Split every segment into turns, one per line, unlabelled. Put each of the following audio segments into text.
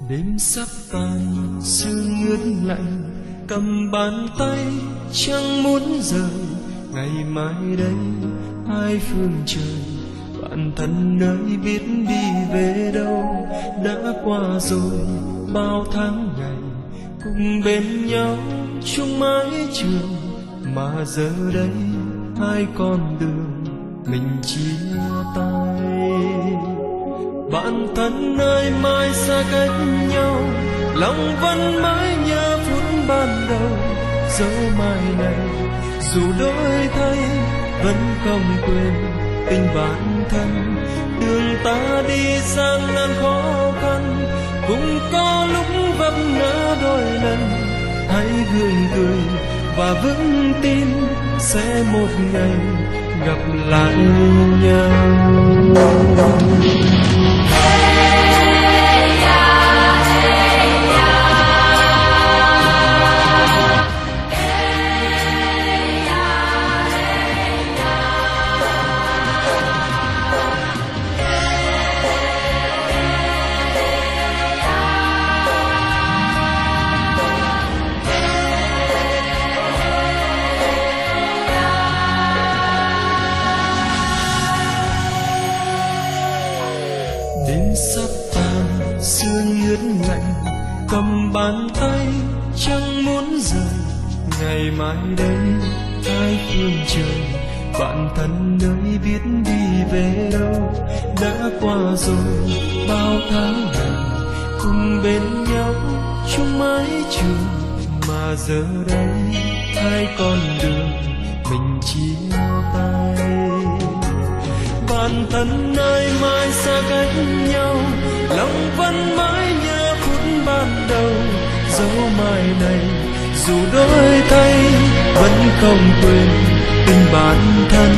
Đêm sắp tan sương ướt lạnh, cầm bàn tay chẳng muốn rời. Ngày mai đây hai phương trời, bạn thân nơi biết đi về đâu. Đã qua rồi bao tháng ngày, cùng bên nhau chung mái trường, mà giờ đây hai con đường mình chia tay. Bạn thân ơi mai xa cách nhau, lòng vẫn mãi nhớ phút ban đầu. Dẫu mai này dù đổi thay, vẫn không quên tình bạn thân. Đường ta đi sang nan khó khăn, cũng có lúc vấp ngã đôi lần. Hãy gượng cười và vững tin, sẽ một ngày gặp lại nhau. Đêm sắp tan sương ướt lạnh, cầm bàn tay chẳng muốn rời. Ngày mai đây hai phương trời, bạn thân nơi biết đi về đâu. Đã qua rồi bao tháng ngày, cùng bên nhau chung mái trường, mà giờ đây hai con đường mình chia tay. Bạn thân ơi mai xa cách nhau, lòng vẫn mãi nhớ phút ban đầu. Dẫu mai này dù đổi thay, vẫn không quên tình bạn thân.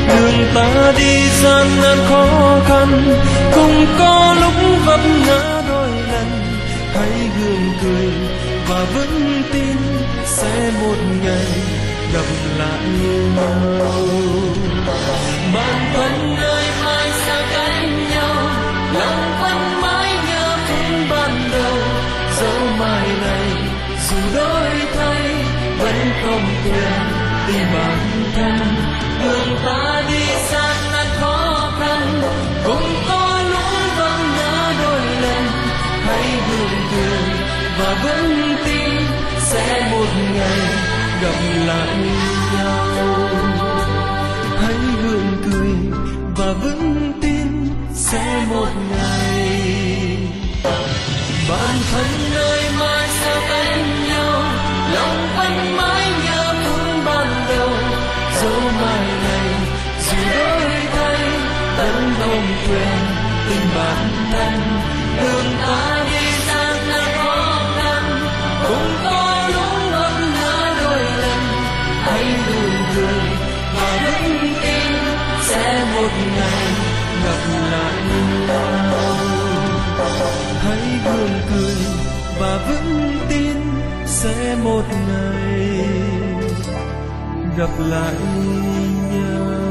Đường ta đi gian nan khó khăn, cũng có lúc vấp ngã đôi lần. Hãy gượng cười và vững tin, sẽ một ngày gặp lại nhau. Bạn thân ơi mai xa cách nhau, lòng vẫn mãi nhớ phút ban đầu. Dẫu mai này dù đổi thay, vẫn không quên tình bạn thân. Đường ta đi gian nan khó khăn, cũng có lúc vấp ngã đôi lần. Hãy gượng cười và vững tin, sẽ một ngày gặp lại nhau. Hãy gượng cười và vững tin, sẽ một ngày. Bạn thân ơi mai xa cách nhau, lòng vẫn mãi nhớ phút ban đầu. Dẫu mai này dù đổi thay, vẫn không quên tình bạn thân. Đường ta đi gian nan khó khăn, cũng có lúc vấp ngã đôi lần. Hãy gượng cười và vững tin, sẽ một ngày gặp lại nhau. Hãy gượng cười và vững tin, sẽ một ngày gặp lại nhau.